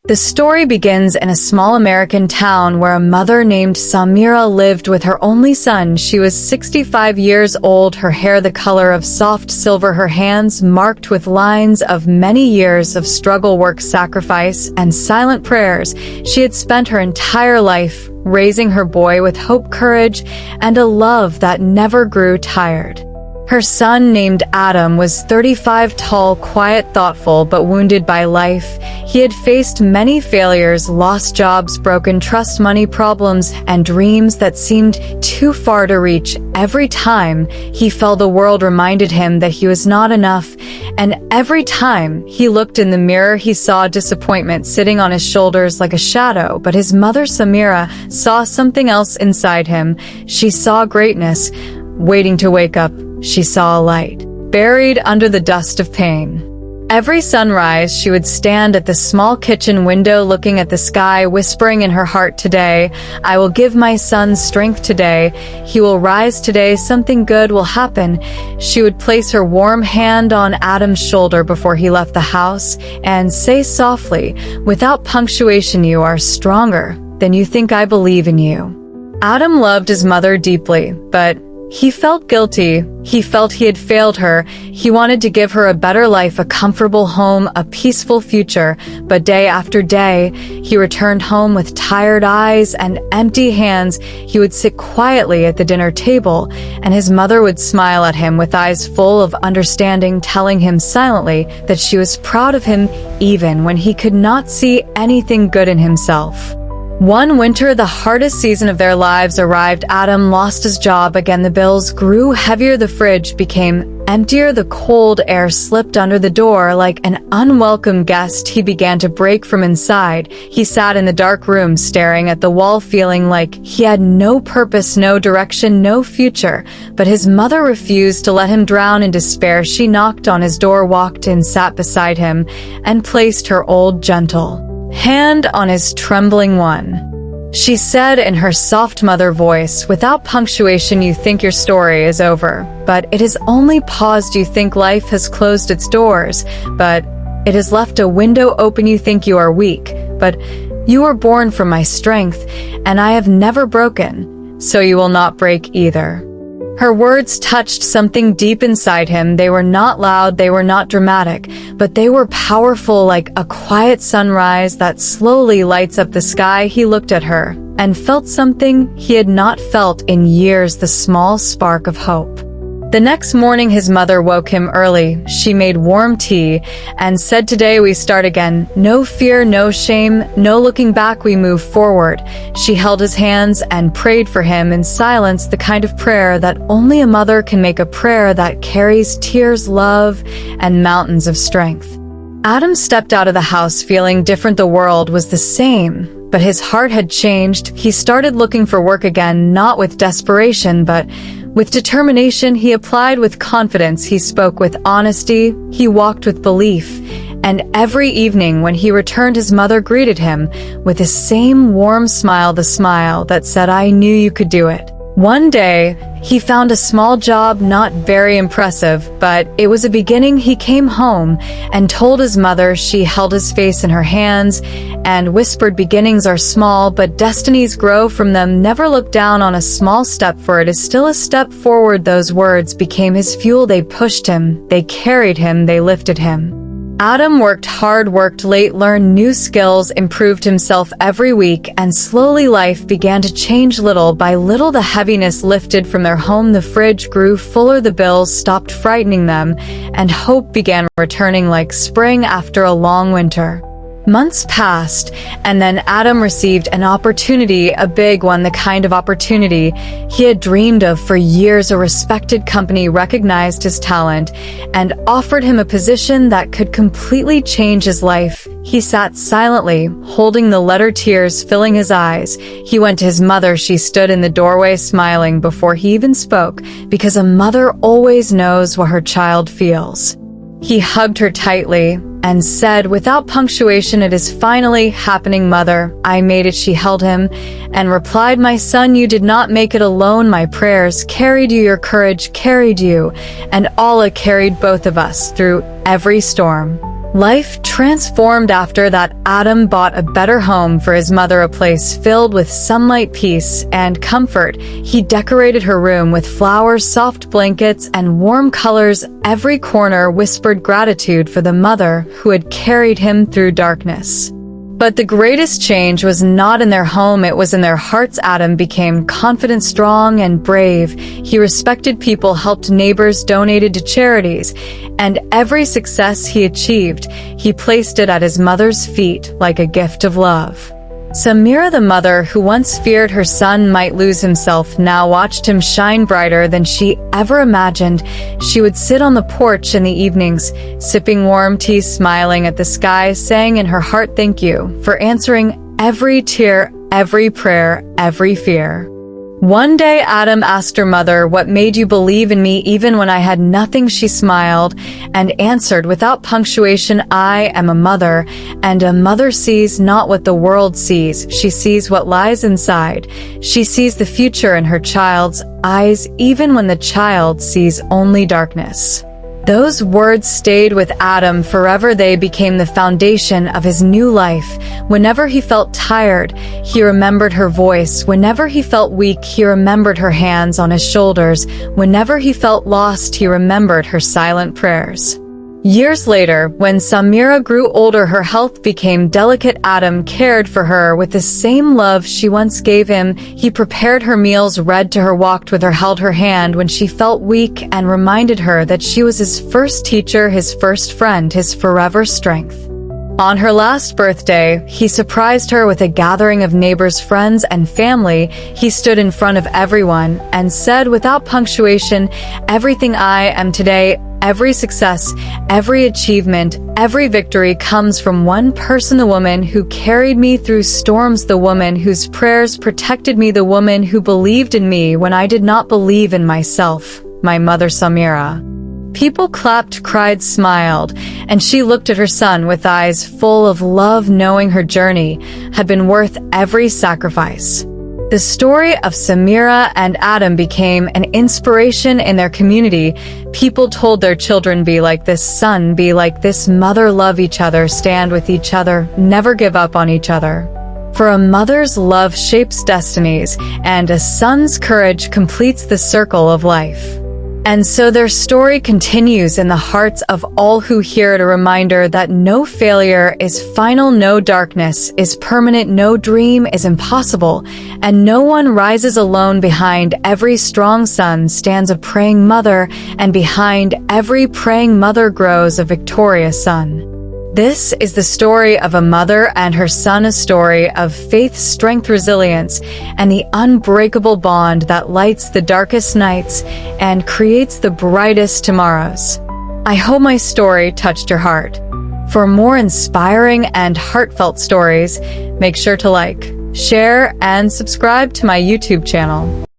The story begins in a small American town where a mother named Samira lived with her only son. She was 65 years old, her hair the color of soft silver, her hands marked with lines of many years of struggle, work, sacrifice, and silent prayers. She had spent her entire life raising her boy with hope, courage, and a love that never grew tired. Her son, named Adam, was 35, tall, quiet, thoughtful, but wounded by life. He had faced many failures, lost jobs, broken trust, money problems, and dreams that seemed too far to reach. Every time he fell, the world reminded him that he was not enough, and every time he looked in the mirror, he saw disappointment sitting on his shoulders like a shadow. But his mother, Samira, saw something else inside him. She saw greatness waiting to wake up. She saw a light, buried under the dust of pain. Every sunrise, she would stand at the small kitchen window looking at the sky, whispering in her heart, "Today, I will give my son strength. Today, he will rise. Today, something good will happen." She would place her warm hand on Adam's shoulder before he left the house and say softly, "Without punctuation, you are stronger than you think. I believe in you." Adam loved his mother deeply, but he felt guilty. He felt he had failed her. He wanted to give her a better life, a comfortable home, a peaceful future. But day after day, he returned home with tired eyes and empty hands. He would sit quietly at the dinner table, and his mother would smile at him with eyes full of understanding, telling him silently that she was proud of him even when he could not see anything good in himself. One winter, the hardest season of their lives, arrived. Adam lost his job again. The bills grew heavier. The fridge became emptier. The cold air slipped under the door like an unwelcome guest. He began to break from inside. He sat in the dark room, staring at the wall, feeling like he had no purpose, no direction, no future. But his mother refused to let him drown in despair. She knocked on his door, walked in, sat beside him, and placed her old, gentle hand on his trembling one. She said in her soft mother voice, "Without punctuation, you think your story is over, but it has only paused. You think life has closed its doors, but it has left a window open. You think you are weak, but you were born from my strength, and I have never broken, so you will not break either." Her words touched something deep inside him. They were not loud, they were not dramatic, but they were powerful, like a quiet sunrise that slowly lights up the sky. He looked at her and felt something he had not felt in years, the small spark of hope. The next morning, his mother woke him early. She made warm tea and said, "Today we start again. No fear, no shame, no looking back. We move forward." She held his hands and prayed for him in silence, the kind of prayer that only a mother can make, a prayer that carries tears, love, and mountains of strength. Adam stepped out of the house feeling different. The world was the same, but his heart had changed. He started looking for work again, not with desperation, but with determination. He applied with confidence. He spoke with honesty. He walked with belief. And every evening when he returned, his mother greeted him with the same warm smile, the smile that said, "I knew you could do it." One day, he found a small job, not very impressive, but it was a beginning. He came home and told his mother. She held his face in her hands and whispered, "Beginnings are small, but destinies grow from them. Never look down on a small step, for it is still a step forward." Those words became his fuel. They pushed him, they carried him, they lifted him. Adam worked hard, worked late, learned new skills, improved himself every week, and slowly life began to change. Little by little, the heaviness lifted from their home. The fridge grew fuller, the bills stopped frightening them, and hope began returning like spring after a long winter. Months passed, and then Adam received an opportunity, a big one, the kind of opportunity he had dreamed of for years. A respected company recognized his talent and offered him a position that could completely change his life. He sat silently, holding the letter, tears filling his eyes. He went to his mother. She stood in the doorway smiling before he even spoke, because a mother always knows what her child feels. He hugged her tightly and said, without punctuation, "It is finally happening, Mother. I made it." She held him and replied, "My son, you did not make it alone. My prayers carried you, your courage carried you, and Allah carried both of us through every storm." Life transformed after that. Adam bought a better home for his mother, a place filled with sunlight, peace, and comfort. He decorated her room with flowers, soft blankets, and warm colors. Every corner whispered gratitude for the mother who had carried him through darkness. But the greatest change was not in their home, it was in their hearts. Adam became confident, strong, and brave. He respected people, helped neighbors, donated to charities, and every success he achieved, he placed it at his mother's feet like a gift of love. Samira, the mother who once feared her son might lose himself, now watched him shine brighter than she ever imagined. She would sit on the porch in the evenings, sipping warm tea, smiling at the sky, saying in her heart, "Thank you for answering every tear, every prayer, every fear." One day, Adam asked her mother, "What made you believe in me even when I had nothing?" She smiled and answered without punctuation, "I am a mother, and a mother sees not what the world sees. She sees what lies inside. She sees the future in her child's eyes, even when the child sees only darkness." Those words stayed with Adam forever. They became the foundation of his new life. Whenever he felt tired, he remembered her voice. Whenever he felt weak, he remembered her hands on his shoulders. Whenever he felt lost, he remembered her silent prayers. Years later, when Samira grew older, her health became delicate. Adam cared for her with the same love she once gave him. He prepared her meals, read to her, walked with her, held her hand when she felt weak, and reminded her that she was his first teacher, his first friend, his forever strength. On her last birthday, he surprised her with a gathering of neighbors, friends, and family. He stood in front of everyone and said without punctuation, "Everything I am today, every success, every achievement, every victory comes from one person, the woman who carried me through storms, the woman whose prayers protected me, the woman who believed in me when I did not believe in myself, my mother Samira." People clapped, cried, smiled, and she looked at her son with eyes full of love, knowing her journey had been worth every sacrifice. The story of Samira and Adam became an inspiration in their community. People told their children, "Be like this son, be like this mother, love each other, stand with each other, never give up on each other." For a mother's love shapes destinies, and a son's courage completes the circle of life. And so their story continues in the hearts of all who hear it, a reminder that no failure is final, no darkness is permanent, no dream is impossible, and no one rises alone. Behind every strong son stands a praying mother, and behind every praying mother grows a victorious son. This is the story of a mother and her son, a story of faith, strength, resilience, and the unbreakable bond that lights the darkest nights and creates the brightest tomorrows. I hope my story touched your heart. For more inspiring and heartfelt stories, make sure to like, share, and subscribe to my YouTube channel.